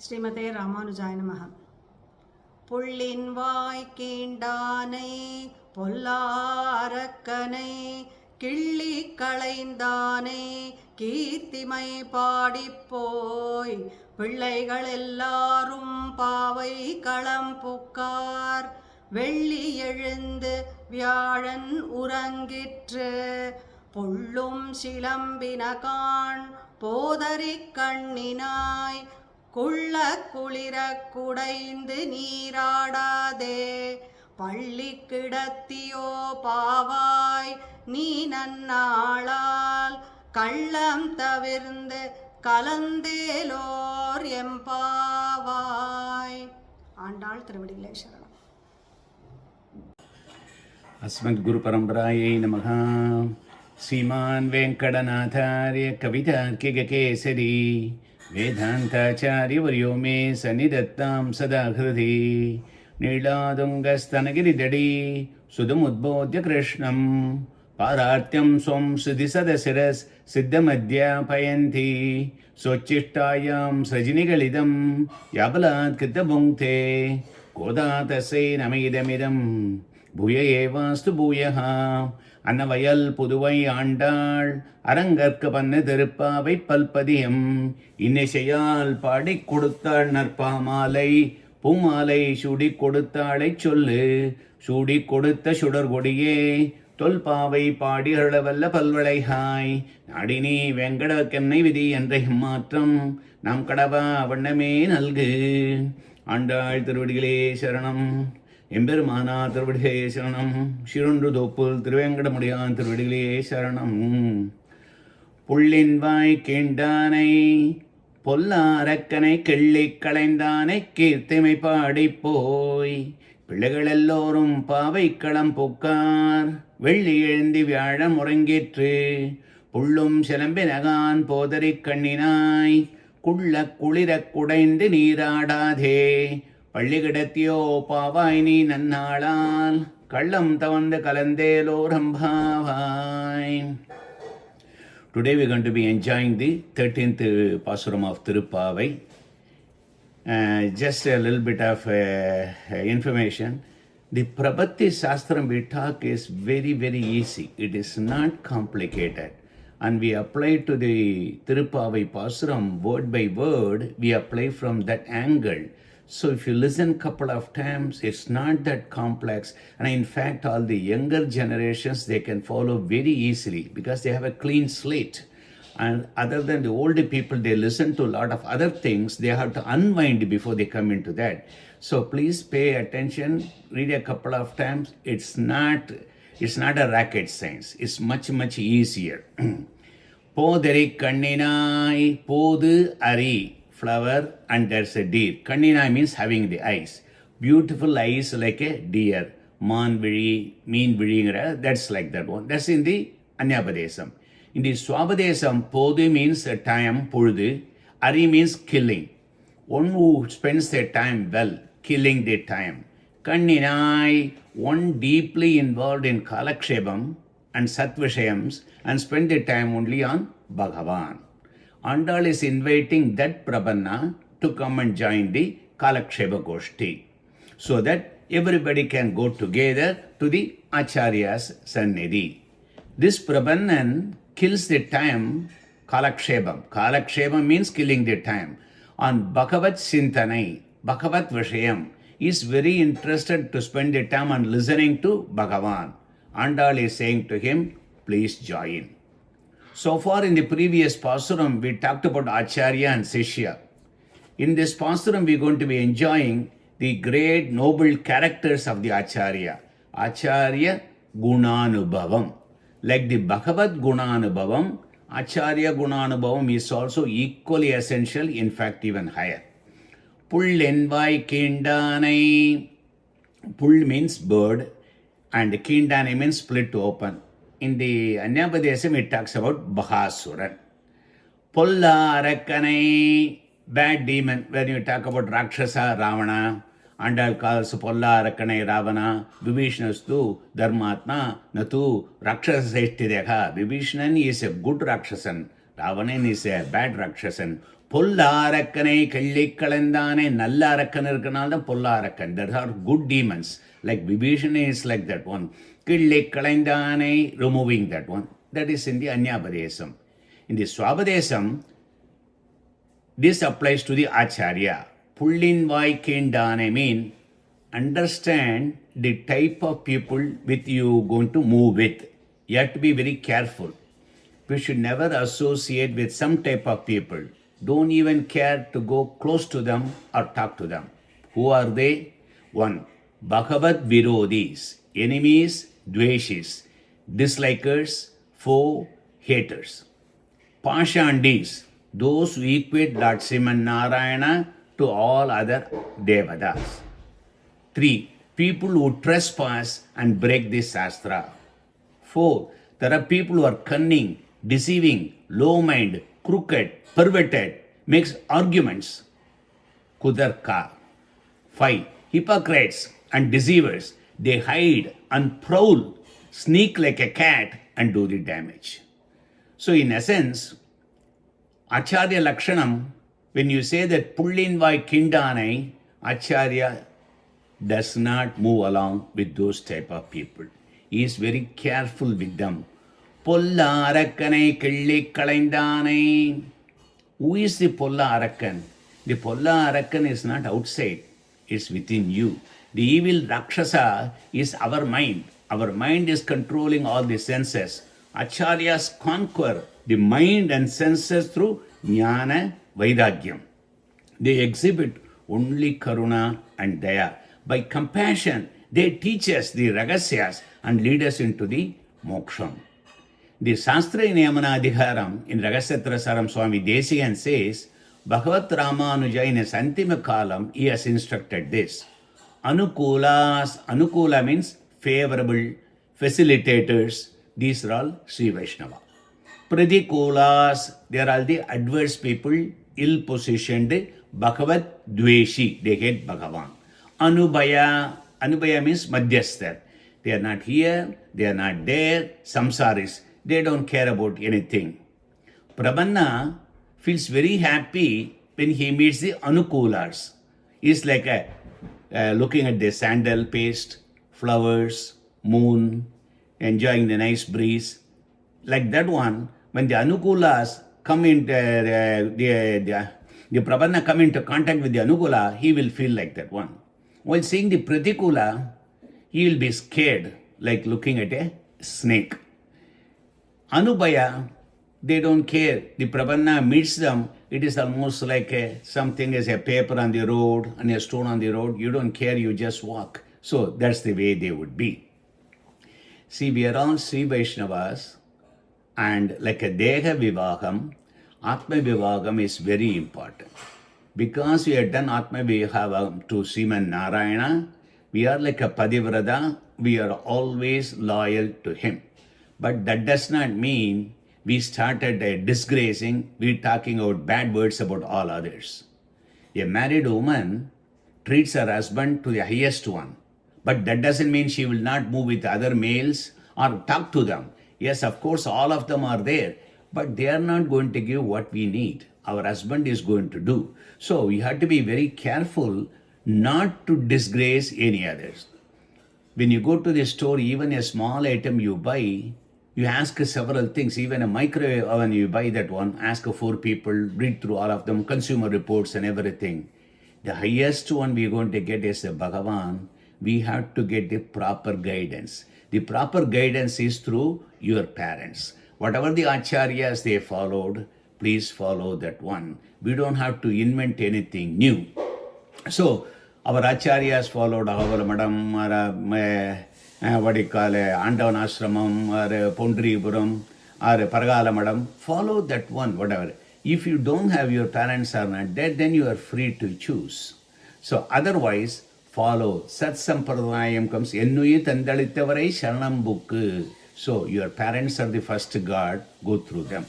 ஸ்ரீமதே ராமானுஜாய நமஹ. புள்ளின் வாய் கீண்டானை பொல்லாரக்கனை கிள்ளி களைந்தானை கீர்த்திமை பாடிப்போய் பிள்ளைகள் எல்லாரும் பாவை களம் புக்கார் வெள்ளி எழுந்து வியாழன் உறங்கிற்று புள்ளும் சிலம்பினகான் போதரி கண்ணினாய் குள்ள குளிர குடைந்து நீராடாதே பள்ளி கிடத்தியோ பாவாய் நீ நன்னாளால் கள்ளம் தவிர்ந்து கலந்தேலோர் எம்பாவாய். ஆண்டாள் திருவடிகளே சரணம். அஸ்மத் குரு பரம்பராயை நமஹ. ஸ்ரீமான் வெங்கடநாதார்ய கவிதார்க்கிக கேசரி வேதாந்தாச்சாரியவர்யோ மே சந்நிதத்தாம் சதா ஹிருதி நீளாதுங்கஸ்தனகிரிதடி சுதமுத்போத்ய கிருஷ்ணம் பாரார்த்தியம் ஸ்வம் ஸ்ருதி சதசிரஸ் சித்தமத்யாபயந்தி ஸ்வச்சிஷ்டாயாம் சஜினிகளிதம் யாபலாத் கிருத்தபுங்க்தே கோதா தஸ்யை நமைதமிதம் பூய ஏவாஸ்து பூயः. அன்னவயல் புதுவை ஆண்டாள் அரங்கற்க பண்ண திருப்பாவை பல்பதியம் இன்னிசையால் பாடிக் கொடுத்தாள் நற்பாமாலை பூமாலை சூடி கொடுத்தாளை சொல்லு சூடி கொடுத்த சுடர்கொடியே தொல்பாவை பாடி அழவல்ல பல்வளைகாய் நாடினி வெங்கடக்கென்னை விதி என்ற மாற்றம் நாம் கடவா வண்ணமே நல்கு. ஆண்டாள் திருவடிகளே சரணம். எம்பெருமானா திருவடிகளே சரணம். சிறுன்று தோப்புல் திருவேங்கடமுடியான் திருவடிகளே சரணம். புள்ளின் வாய் கீண்டானை பொல்லாரக்கனை கிள்ளி களைந்தானை கீர்த்திமை பாடிப்போய் பிள்ளைகள் எல்லோரும் பாவை களம் புக்கார் வெள்ளி எழுந்தி வியாழம் உறங்கிற்று புள்ளும் சிலம்பினகான் போதரி கண்ணினாய் குள்ள குளிர குடைந்து நீராடாதே பள்ளி கிடத்தியோ பாவாய் நீ நன்னாளால் கள்ளம் தவந்து கலந்தேலோரம்பாவாய். Today we are going to be enjoying the 13th Pasuram of Thiruppavai. Just a little bit of information. The Prabhati Shastram we talk is very, very easy. It is not complicated. And we apply to the Thiruppavai Pasuram word by word, we apply from that angle. So if you listen couple of times, it's not that complex. And in fact, all the younger generations, they can follow very easily because they have a clean slate. And other than the older people, they listen to a lot of other things. They have to unwind before they come into that. So please pay attention, read a couple of times. It's not a rocket science. It's much, much easier. Podari kanninai, podu ari. Flower and there's a deer. Kannina means having the eyes. Beautiful eyes like a deer. Man vizhi, mean vizhi, that's like that one. That's in the Anyapadesam. In the Swabadesam, podu means a time, purdu. Ari means killing. One who spends their time well, killing their time. Kanninai, one deeply involved in Kalakshebam and Satvishayams and spend their time only on Bhagavan. Andal is inviting that Prabhanna to come and join the Kalaksheba Goshti so that everybody can go together to the Acharya's Sannidhi. This Prabhannan kills the time Kalakshebam. Kalakshebam means killing the time. On Bhagavat Sintanai, Bhagavat Vishayam, is very interested to spend the time on listening to Bhagavan. Andal is saying to him, please join. So far in the previous Pasuram, we talked about Acharya and Sishya. In this Pasuram, we are going to be enjoying the great noble characters of the Acharya. Acharya Gunanubhavam. Like the Bhagavad Gunanubhavam, Acharya Gunanubhavam is also equally essential, in fact even higher. Pullenvai Kindanai. Pull means bird and Kindanai means split to open. In the Anyapadesam, it talks about Paasuram. Polla Arakkanai, bad demon. When you talk about Rakshasa, Ravana, Andal calls Polla Arakkanai Ravana, Vibhishnastu, Dharmatma, Natu, Rakshasa Seshtidekha. Vibhishnan is a good Rakshasan. Ravanan is a bad Rakshasan. பொல்லாரக்கனை கள்ளிக்கலந்தானே நல்ல அரக்கன் இருக்கனால்தான் பொல்லாரக்கன். There are good demons. Like Vibhishana is like that one. Killikalandane, removing that one. That is in the Anyapadesam. In the Swapadesam, this applies to the Acharya. Pullin vai kindane mean understand the type of people with you going to move with. You have to be very careful. We should never associate with some type of people. Don't even care to go close to them or talk to them. Who are they? One, Bhagavad Virodhis, enemies, dveshis, dislikers, foe, haters. Pashandis, those who equate Lord Sriman Narayana to all other devatas. 3, people who trespass and break the Shastra. 4, there are people who are cunning, deceiving, low-minded, crooked, perverted, makes arguments. Kudarka. 5, hypocrites and deceivers. They hide and prowl, sneak like a cat and do the damage. So in essence, Acharya Lakshanam, when you say that Pullin vai Kindanai, Acharya does not move along with those type of people. He is very careful with them. Polla Arakkanai Killi Kalaindanai. Who is the Polla Arakkan? The Polla Arakkan is not outside, it's within you. The evil Rakshasa is our mind. Our mind is controlling all the senses. Acharyas conquer the mind and senses through Jnana Vairagyam. They exhibit only Karuna and Daya. By compassion, they teach us the Ragasyas and lead us into the Moksham. The Shastra Niyamana Adhikaram in Ragasatrasaram Swami Desikan says, Bhagavat Ramanuja in his Antima Kalam, he has instructed this. Anukula means favorable, facilitators. These are all Sri Vaishnava. Pradikulas, they are all the adverse people, ill-positioned, Bhagavat Dveshi, they hate Bhagavan. Anubhaya means Madhyasthar. They are not here, they are not there, samsaris. They don't care about anything. Prabanna feels very happy when he meets the Anukulas. He's like looking at the sandal paste, flowers, moon, enjoying the nice breeze. Like that one, when the Anukulas come into the Prabanna come into contact with the Anukula, he will feel like that one. While seeing the Pratikula, he will be scared, like looking at a snake. Anubhaya, they don't care. The Prabanna meets them, it is almost like something as a paper on the road and a stone on the road. You don't care, you just walk. So that's the way they would be. See, we are all Sri Vaishnavas, and like a Deha Vivaham, Atma Vivaham is very important. Because we have done Atma Vivaham to Sriman Narayana, we are like a Padivrada, we are always loyal to him. But that does not mean we started disgracing, we talking out bad words about all others. A married woman treats her husband to the highest one. But that doesn't mean she will not move with other males or talk to them. Yes, of course, all of them are there. But they are not going to give what we need. Our husband is going to do. So we have to be very careful not to disgrace any others. When you go to the store, even a small item you buy, you ask several things. Even a microwave oven, you buy that one, ask 4 people, read through all of them, consumer reports and everything. The highest one we're going to get is the Bhagavan. We have to get the proper guidance. The proper guidance is through your parents. Whatever the acharyas they followed, please follow that one. We don't have to invent anything new. So, our acharyas followed Rajagopalan Madam, what do you call it, Andal Ashramam, or Pondripuram, or Paragala Madam. Follow that one, whatever. If you don't have your parents are not dead, then you are free to choose. So, otherwise, follow. Sat Sampradayam comes, Ennui Tandalitavarai Sharanam book. So, your parents are the first guard, go through them.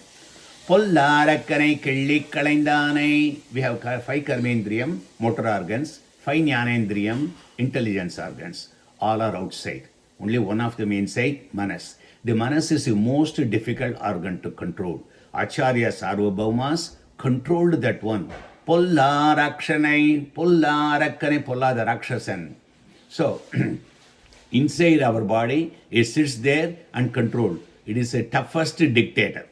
Pollarakkanai Kelli Kalaindanai. We have 5 Karmendriyam, motor organs, 5 Jnanendriyam, intelligence organs. All are outside. Only one of them inside, Manas. The Manas is the most difficult organ to control. Acharya Sarvabhaumas, controlled that one. Polla Rakshanai, Polla Rakkane, Polla the Rakshasan. So, inside our body, it sits there and controlled. It is a toughest dictator.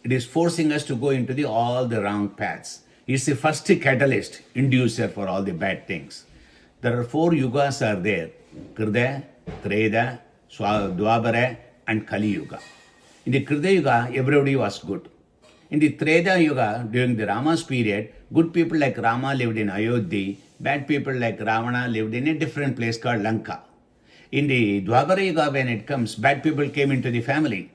It is forcing us to go into all the wrong paths. It's the first catalyst, inducer for all the bad things. There are 4 yugas are there. Krida, Treda, Dwapara and Kali Yuga. In the Krida Yuga, everybody was good. In the Treda Yuga, during the Rama's period, good people like Rama lived in Ayodhya, bad people like Ravana lived in a different place called Lanka. In the Dwapara Yuga, when it comes, bad people came into the family.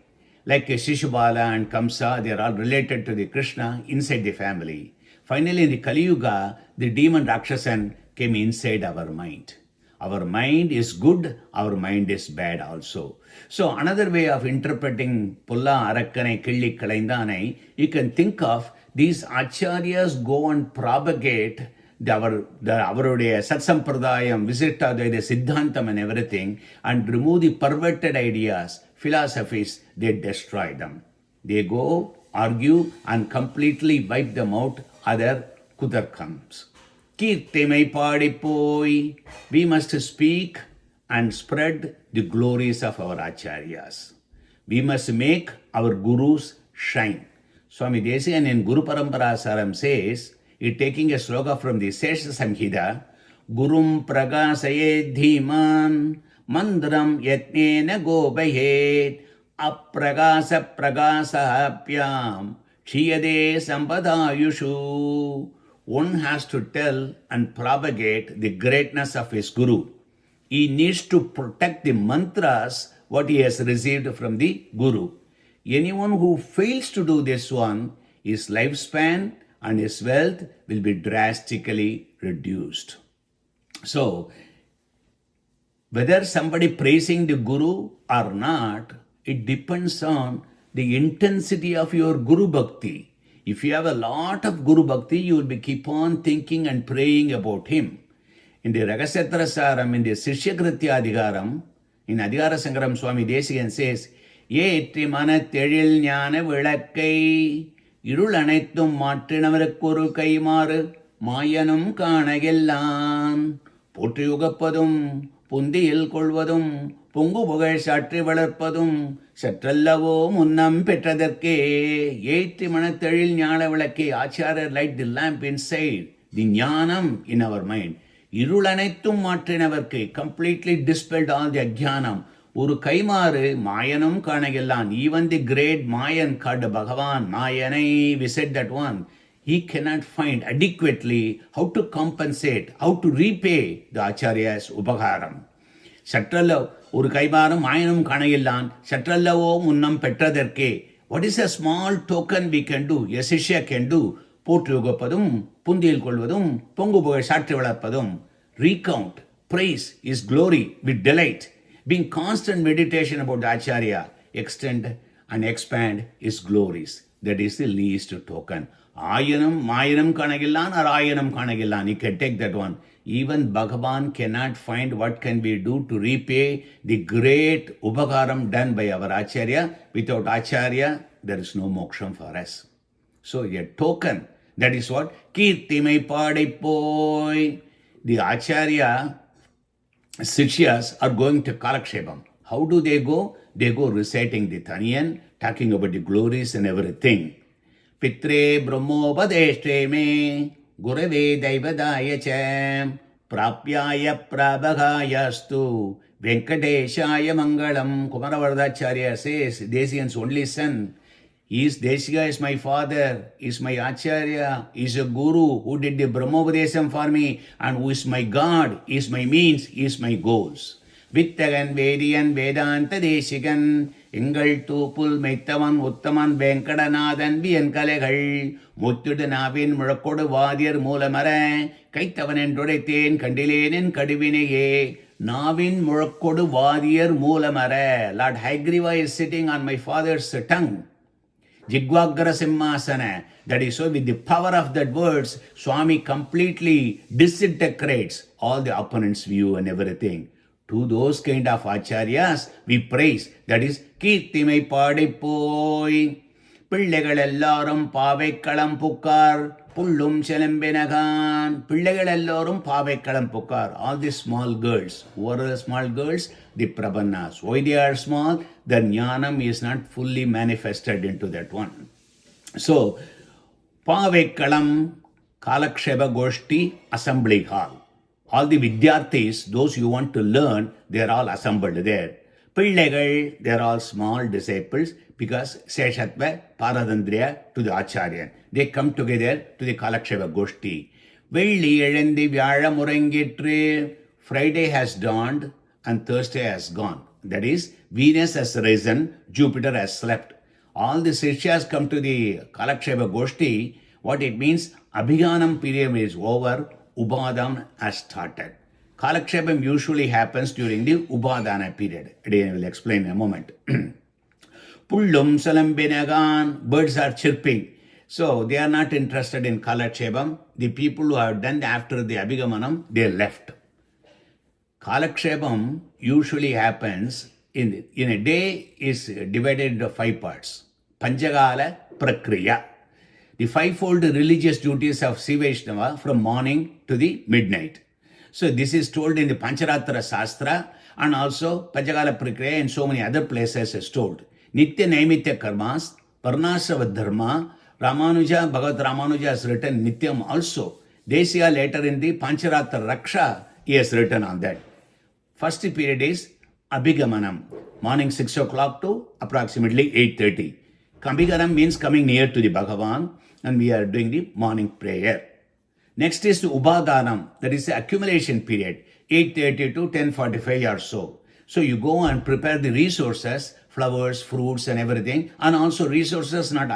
Like Shishubala and Kamsa, they are all related to the Krishna inside the family. Finally, in the Kali Yuga, the demon Rakshasan came inside our mind. Our mind is good, our mind is bad also. So another way of interpreting Pulla Arakkane Killi Kalaindane, you can think of these acharyas go and propagate our Sat Sampradayam, visit the Siddhantam and everything, and remove the perverted ideas, philosophies, they destroy them. They go, argue, and completely wipe them out, other Kudarkams. Kirtimai Padipoi, we must speak and spread the glories of our acharyas. We must make our gurus shine. Swami Desikan in Guru Parampara Saram says, it taking a sloka from the Sesha Samhita, Gurum Pragasaye Dhiman, Mandram Yatnena Gobahet, Apragasa Pragasahapyam, Chiyade Sampadayushu. One has to tell and propagate the greatness of his Guru. He needs to protect the mantras what he has received from the Guru. Anyone who fails to do this one, his lifespan and his wealth will be drastically reduced. So, whether somebody praising the Guru or not, it depends on the intensity of your Guru Bhakti. If you have a lot of Guru Bhakti, you will be keep on thinking and praying about him. In the Ragasetra Saram, in the Sishyakritya Adhigaram, in Adhigara Sangaram, Swami Desikan says, Yetri Manatheril Jnana Vilakkai, Irul Anaithum Matrinavarakkoru Kaimaru, Mayanum Kanagellan, Potriyugapadum, Pundiyil Kolvadum, Pungu Pugai Satri Valarpadum, Satrallavo Munnam Petradarke, Yetri Manatheril Jnana Vilakkai, Acharya light the lamp inside, the Jnanam in our mind. Irulanaithum Matrinavarakkai, completely dispelled all the Ajnanam. Uru Kaimaru, Mayanam Kanagellan, even the great Mayan called Bhagavan, Mayanai, we said that one, he cannot find adequately how to compensate, how to repay the Acharya's Upakaram. Satralla, Uru Kaimaru, Mayanam Kanagellan, Satrallavo Munnam Petradarke. What is a small token we can do, a Sishya can do? Potriyugapadum, Pundil Kolvadum, Pongu Boga Satrivaladpadum. Recount, praise his glory with delight. Being constant meditation about the Acharya, extend and expand his glories. That is the least token. Ayanam, Mayanam Kanagillan or Ayanam Kanagillan. You can take that one. Even Bhagavan cannot find what can we do to repay the great Upakaram done by our Acharya. Without Acharya, there is no moksham for us. So a token, that is what? Kirtimai Padipoi. The Acharya Sishyas are going to Kalakshepam. How do they go? They go reciting the Taniyan, talking about the glories and everything. Pitre Brahmopadeshte me, Gurave Daivadaya Cham, Prapyaya Prabhagayastu, Venkateshaya Mangalam. Kumaravardhacharya says, Desikan's only son. Desika is my father, is my Acharya, is a Guru who did the Brahmopadesam for me, and who is my God, is my means, is my goals. Vittagan, Vediyan, Vedanta Desikan, Ingal Tupul, Maitavan, Uttaman, Venkadanathan, Vian Kalegal, Muttudu Navin, Murakodu Vadir, Moolamara, Kaitavan and Doretain, Kandilen and Kadivine, Navin, Murakodu Vadir, Moolamara. Lord Hagriva is sitting on my father's tongue. Jigvagra Simhasana. That is so with the power of that words, Swami completely disintegrates all the opponent's view and everything. To those kind of acharyas, we praise. That is Kirtimai Padipoi. பிள்ளைகள் எல்லாரும் பாவைக்களம் புக்கார் புள்ளும் செலம்பினகான். பிள்ளைகள் எல்லோரும் பாவைக்களம் புக்கார். All the small girls. Who are the small girls? The Prabannas. Why they are small? The Jnanam is not fully manifested into that one. So, Pavekalam, Kalaksheba Goshti, Assembly Hall. All the Vidyarthis, those you want to learn, they are all assembled there. Pillaigal, they are all small disciples because Seshatva, Paradandriya to the Acharya. They come together to the Kalaksheba Goshti. Velli Elendi Vyara Murangitri. Friday has dawned and Thursday has gone. That is, Venus has risen, Jupiter has slept. All the Sishyas come to the Kalaksheba Goshti. What it means, Abhiganam period is over, Ubadam has started. Kalakshebam usually happens during the Ubadana period. Again, I will explain in a moment. Pullum Salambinagan, birds are chirping. So they are not interested in Kalakshebam. The people who have done after the Abhigamanam, they left. Kalakshebam usually happens in a day is divided into 5 parts. Panchagala Prakriya. The 5-fold religious duties of Sri Vaishnava from morning to the midnight. So this is told in the Pancharatra Shastra and also Panchagala Prakriya and so many other places is told. Nitya Naimitya Karmas, Varnasava Dharma, Ramanuja, Bhagavad Ramanuja has written Nityam also. Desya later in the Pancharatra Raksha, he has written on that. First period is Abhigamanam, morning 6 o'clock to approximately 8:30. Abhigamanam means coming near to the Bhagavan and we are doing the morning prayer. Next is Ubadanam, that is the accumulation period, 8:30 to 10:45 or so. So you go and prepare the resources, flowers, fruits and everything, and also resources not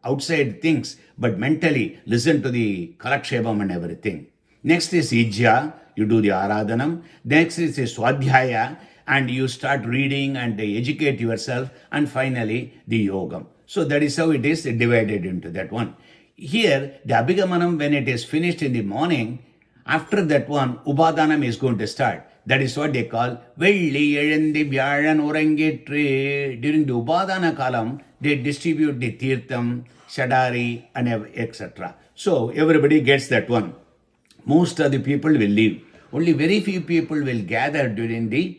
outside things, but mentally listen to the Kalakshebam and everything. Next is Ijja, you do the Aradhanam. Next is the Swadhyaya, and you start reading and educate yourself, and finally the Yogam. So that is how it is divided into that one. Here, the Abhigamanam, when it is finished in the morning, after that one, Ubadanam is going to start. That is what they call Velli Elendi Vyaran Orangitri. During the Ubadana Kalam, they distribute the Tirtham, Shadari, and etc. So everybody gets that one. Most of the people will leave. Only very few people will gather during the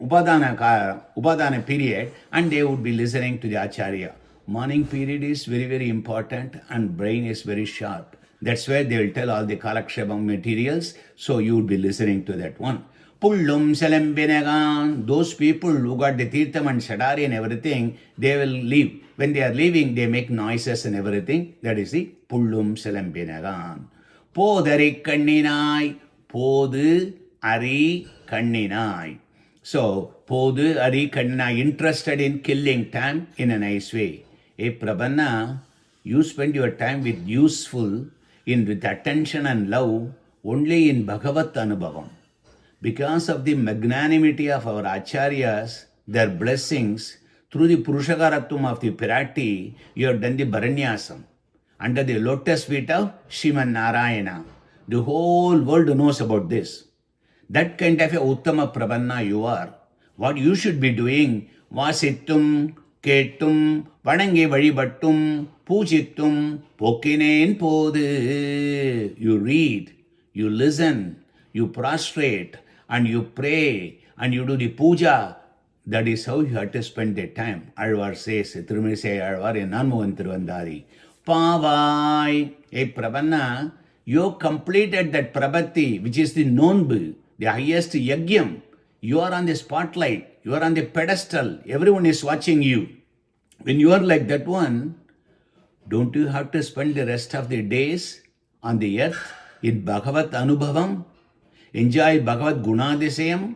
Ubadana period and they would be listening to the Acharya. Morning period is very, very important and brain is very sharp. That's where they will tell all the Kalakshebam materials. So you would be listening to that one. Pullum Salambinagan, those people who got the Tirtham and Shadari and everything, they will leave. When they are leaving, they make noises and everything. That is the Pullum Salambinagan. Podari Kanninai, Podu Ari Kanninai. So, Podu Ari Kanninai, interested in killing time in a nice way. Hey Prabanna, you spend your time with with attention and love only in Bhagavat Anubhavam. Because of the magnanimity of our Acharyas, their blessings, through the Purushakaratvam of the Pirati, you have done the Upanyasam. Under the lotus feet of Sriman Narayana. The whole world knows about this. That kind of a Uttama Prabanna you are. What you should be doing, Vasittum, Kettum, Vadange Vadibattum, Pujittum, Pokinen Podu. You read, you listen, you prostrate, and you pray, and you do the puja. That is how you have to spend the time. Alvar says, Thirumisai Alvar in Nanmohan Tiruvandari. Pavai, hey Prabanna, you completed that Prabhati, which is the Nonbu, the highest Yagyam. You are on the spotlight, you are on the pedestal, everyone is watching you. When you are like that one, don't you have to spend the rest of the days on the earth in Bhagavat Anubhavam? Enjoy Bhagavat Gunadisayam,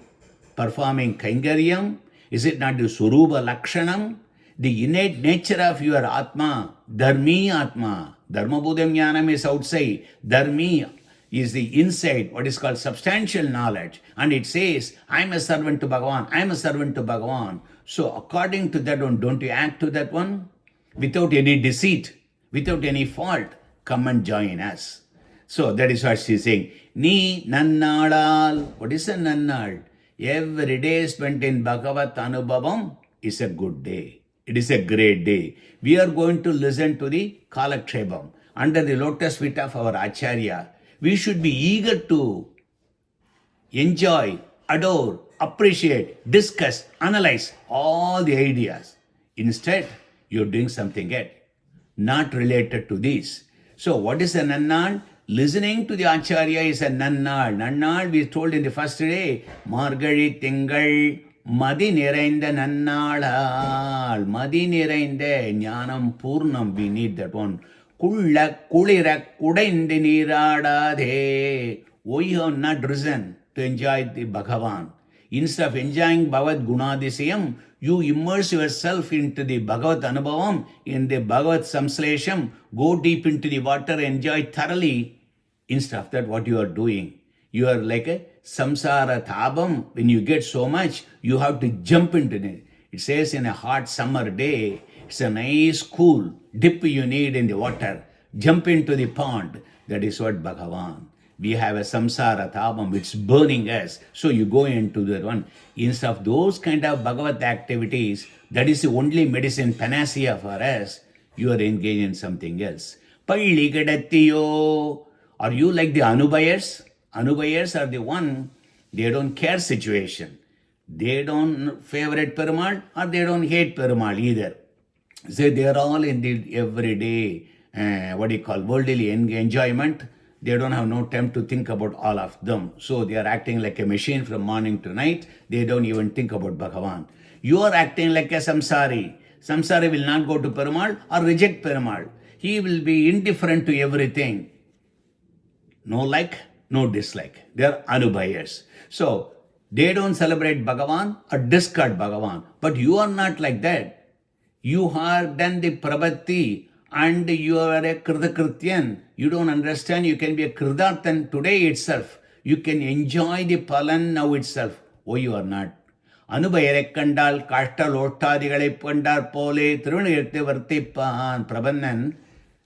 performing Kaingaryam? Is it not the Surupa Lakshanam? The innate nature of your Atma, Dharmi Atma. Dharma Bodham Jnanam is outside. Dharmi is the inside, what is called substantial knowledge. And it says, I am a servant to Bhagavan, I am a servant to Bhagavan. So according to that one, don't you act to that one? Without any deceit, without any fault, come and join us. So that is what she is saying. Ni Nannadal. What is a Nannad? Every day spent in Bhagavat Anubhavam is a good day. It is a great day. We are going to listen to the Kalakshepam under the lotus feet of our Acharya. We should be eager to enjoy, adore, appreciate, discuss, analyze all the ideas. Instead, you're doing something else, not related to this. So, what is a nannal? Listening to the Acharya is a nannal. Nannal, we told in the first day, Margari Tingal, Madi Nirainda Nannal, Madi Nirainda, Jnanam Purnam, we need that one. Kulla Kulira Kudaindi Nirada De. Why you have not risen to enjoy the Bhagavan? Instead of enjoying Bhagavad Gunadisayam, you immerse yourself into the Bhagavad Anubhavam, in the Bhagavad Samslesham, go deep into the water, enjoy thoroughly. Instead of that, what you are doing? You are like a samsara thabam. When you get so much, you have to jump into it. It says in a hot summer day, it's a nice cool dip you need in the water. Jump into the pond. That is what Bhagavan. We have a samsara thabam, it's burning us. So you go into that one. Instead of those kind of Bhagavad activities, that is the only medicine panacea for us, you are engaged in something else. Palli kadattiyo. Are you like the Anubayas? Anubayas are the one, they don't care situation. They don't favorite Perumal or they don't hate Perumal either. So they are all in the everyday, worldly enjoyment. They don't have no time to think about all of them. So they are acting like a machine from morning to night. They don't even think about Bhagavan. You are acting like a samsari. Samsari will not go to Perumal or reject Perumal. He will be indifferent to everything. No like, no dislike. They are Anubayas. So they don't celebrate Bhagavan or discard Bhagavan. But you are not like that. You have done the Prabhati and you are a Kritakrityan. You don't understand. You can be a Kridarthan today itself. You can enjoy the Palan now itself. Oh, you are not. Anubayare Kandal, Kashtal, Ottadigalai Pandar Pole, Thirunirte Vartipan, Prabhanan.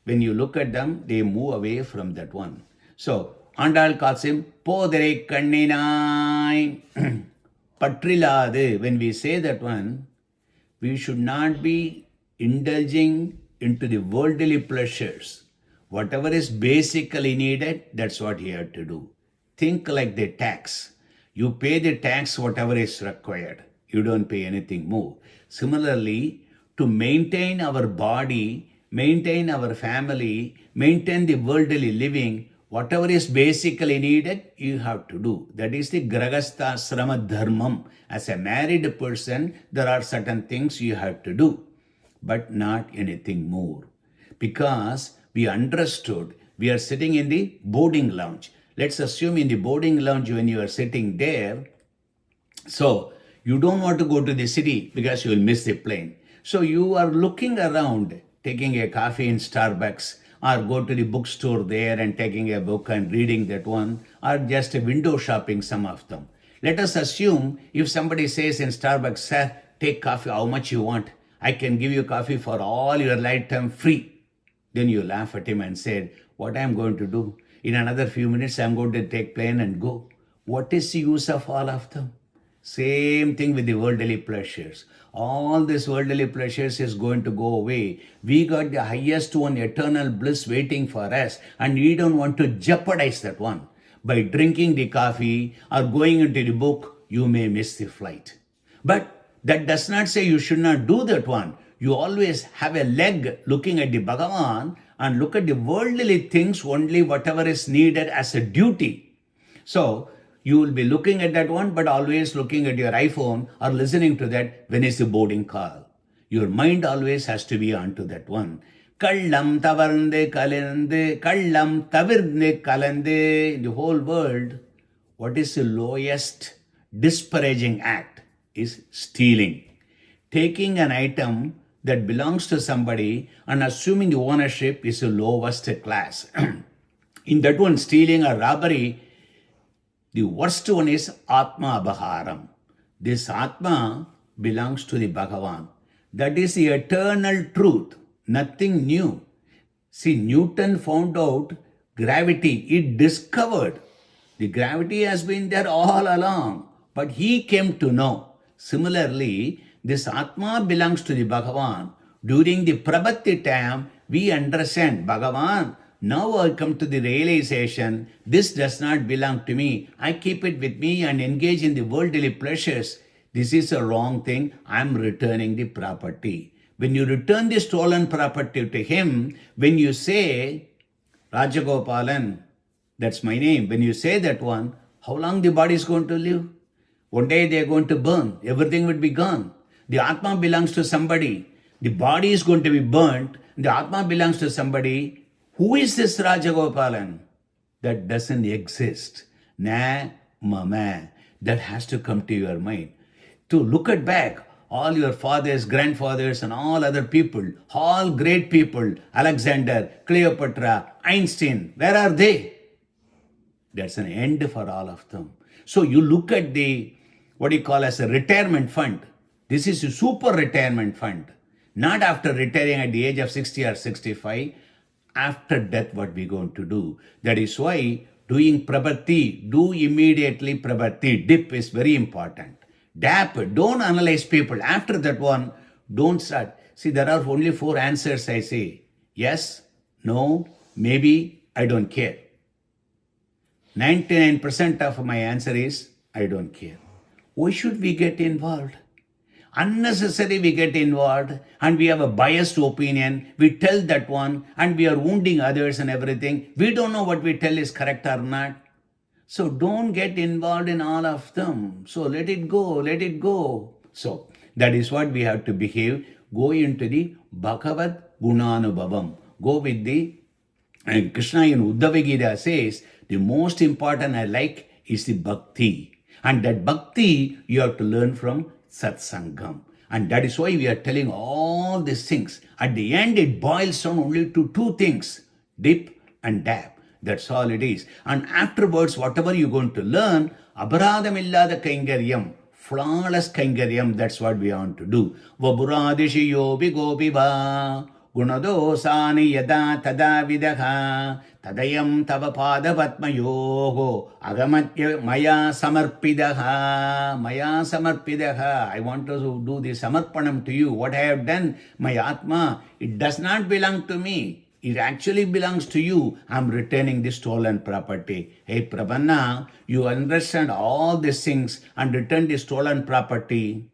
When you look at them, they move away from that one. So, Andal calls him Podere Kanninai Patrilade. When we say that one, we should not be indulging into the worldly pleasures. Whatever is basically needed, that's what you have to do. Think like the tax. You pay the tax, whatever is required. You don't pay anything more. Similarly, to maintain our body, maintain our family, maintain the worldly living, whatever is basically needed, you have to do. That is the Grahastha Srama Dharmam. As a married person, there are certain things you have to do, but not anything more. Because we understood, we are sitting in the boarding lounge. Let's assume in the boarding lounge when you are sitting there, so you don't want to go to the city because you will miss the plane. So you are looking around, taking a coffee in Starbucks, or go to the bookstore there and taking a book and reading that one, or just a window shopping, some of them. Let us assume if somebody says in Starbucks, sir, take coffee, how much you want? I can give you coffee for all your lifetime free. Then you laugh at him and say, what I am going to do? In another few minutes, I am going to take plane and go. What is the use of all of them? Same thing with the worldly pleasures. All these worldly pleasures is going to go away. We got the highest one, eternal bliss waiting for us, and we don't want to jeopardize that one. By drinking the coffee or going into the book, you may miss the flight. But that does not say you should not do that one. You always have a leg looking at the Bhagavan and look at the worldly things only whatever is needed as a duty. So, you will be looking at that one, but always looking at your iPhone or listening to that when it's a boarding call. Your mind always has to be on to that one. Kallam tavarnde kalende, kallam tavirne kalende. In the whole world, what is the lowest disparaging act is stealing. Taking an item that belongs to somebody and assuming the ownership is the lowest class. In that one, stealing or robbery, the worst one is Atma Abharam. This Atma belongs to the Bhagavan. That is the eternal truth, nothing new. See, Newton found out gravity. He discovered the gravity has been there all along, but he came to know. Similarly, this Atma belongs to the Bhagavan. During the Prabhati time, we understand Bhagavan. Now I come to the realization, this does not belong to me. I keep it with me and engage in the worldly pleasures. This is a wrong thing. I am returning the property. When you return the stolen property to him, when you say, Rajagopalan, that's my name. When you say that one, how long the body is going to live? One day they are going to burn. Everything will be gone. The Atma belongs to somebody. The body is going to be burnt. The Atma belongs to somebody. Who is this Rajagopalan? That doesn't exist. Na, mama. That has to come to your mind. To look at back, all your fathers, grandfathers, and all other people, all great people, Alexander, Cleopatra, Einstein, where are they? That's an end for all of them. So you look at the, what you call as a retirement fund. This is a super retirement fund. Not after retiring at the age of 60 or 65. After death, what we're going to do. That is why doing prabhati, do immediately prabhati. Dip is very important. Dap, don't analyze people. After that one, don't start. See, there are only 4 answers I say. Yes, no, maybe, I don't care. 99% of my answer is, I don't care. Why should we get involved? Unnecessarily we get involved and we have a biased opinion. We tell that one and we are wounding others and everything. We don't know what we tell is correct or not. So don't get involved in all of them. So let it go, let it go. So that is what we have to behave. Go into the Bhagavad Gunanubhavam. Go with the, and Krishna in Uddhava Gita says, the most important I like is the bhakti. And that bhakti you have to learn from satsangam. And that is why we are telling all these things. At the end, it boils down only to 2 things, dip and dab. That's all it is. And afterwards, whatever you're going to learn, aparadamillada kaingaryam, flawless kaingaryam, that's what we want to do. Vaburadhishi yobi gopi va, gunadosani yada tada vidaha, tadayam tava pada patmayogo, agamatya maya samarpidaha, maya samarpidaha. I want to do the samarpanam to you. What I have done, my Atma, it does not belong to me. It actually belongs to you. I'm returning the stolen property. Hey Prabanna, you understand all these things and return the stolen property.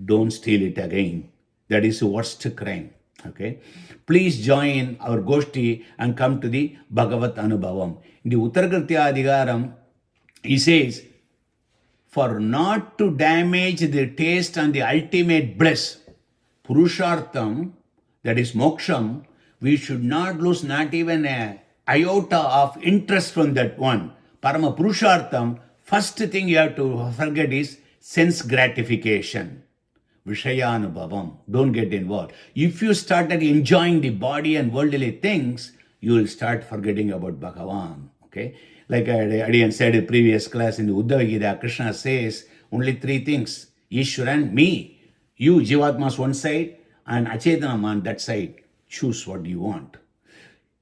Don't steal it again. That is the worst crime. Okay. Please join our Goshti and come to the Bhagavat Anubhavam. In the Uttaragritya Adhigaram, he says, for not to damage the taste and the ultimate bliss, Purushartham, that is moksham, we should not lose not even an iota of interest from that one. Parama Purushartham, first thing you have to forget is sense gratification. Vishayanubhavam. Don't get involved. If you started enjoying the body and worldly things, you will start forgetting about Bhagavan. Okay? Like I said in previous class in the Uddhava Gita, Krishna says only 3 things. Ishwaran, me, you, Jivatma's one side, and Achetanam on that side. Choose what you want.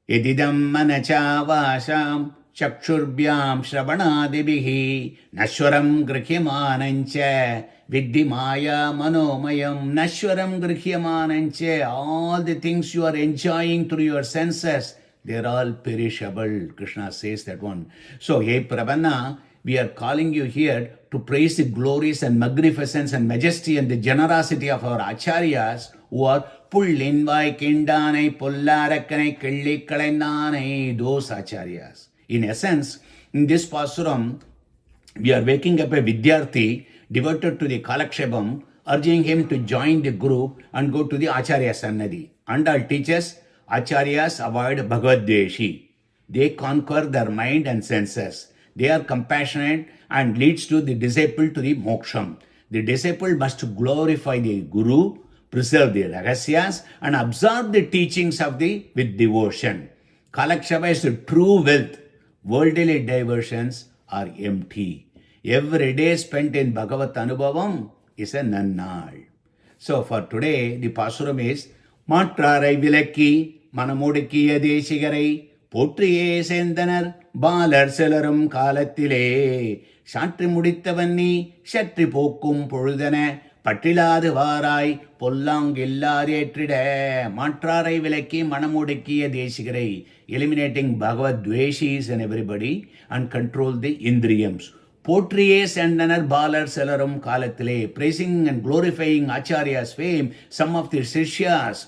Edidam manacha vasam chakshurbyam shravanadibihi nashwaram grihyamanancha viddhimaya manomayam nashwaram grihyamanancha. All the things you are enjoying through your senses, they are all perishable. Krishna says that one. So, hey Prabanna, we are calling you here to praise the glories and magnificence and majesty and the generosity of our acharyas who are Pullinvai Kindanai Pullarakanai Killikalainanai, those acharyas. In essence, in this Pasuram, we are waking up a Vidyarthi devoted to the Kalakshepam, urging him to join the group and go to the Acharya Sannadhi. Andal teaches acharyas avoid Bhagavad-dveshi. They conquer their mind and senses. They are compassionate and leads to the disciple to the moksham. The disciple must glorify the Guru, preserve the rahasyas, and absorb the teachings of with devotion. Kalakshepa is the true wealth. Worldly diversions are empty. Every day spent in Bhagavat Anubhavam is a nannal. So for today, the Pasuram is Matrarai Vilaki, Manamudiki Adeshigarai, Potriye Sendanar, Balar Selarum Kalattile, Shatri Mudittavanni, Shatri Pokum Purudana, பற்றிலாது வாராய் பொல்லாங்கில்லாதேற்றிட மாற்றாரை விலக்கி மனமுடக்கிய தேசிகரை eliminating Bhagavad Dveshis and everybody and control the Indriyams. போற்றியே சென்றனர் பாலர் செலரும் காலத்திலே praising and glorifying Acharya's fame. Some of the Sishyas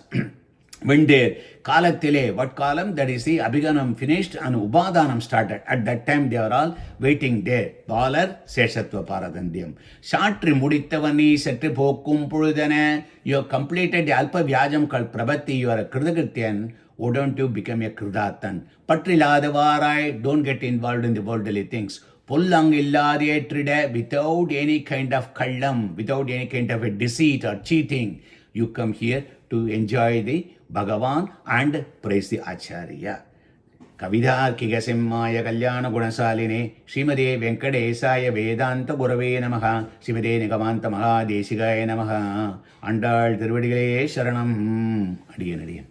went there. காலத்திலே, what காலம்? That is the Abhiganam finished and Ubadhanam started. At that time they are all waiting there. பாலர் சேஷத்வ பாரதந்தியம். சாற்றி முடித்தவனி சற்று போக்கும் பொழுதன. You have completed the Alpa Vyajam called Prabhati. You are a Kridakrityan. Why don't you become a Kridatan? பற்றிலாதவாராய், don't get involved in the worldly things. பொல்லங்கில்லாதேற்றிட, without any kind of kallam, without any kind of a deceit or cheating, you come here to enjoy the Bhagavan and praise the Acharya. கவிதார்க்கிக சிம்மாய கல்யாண குணசாலினே ஸ்ரீமதே வெங்கடேசாய வேதாந்த குரவே நமஹ. ஸ்ரீமதே நிகமாந்த மகாதேசிகாய நமஹ. ஆண்டாள் திருவடிகளே சரணம். அடியேன்.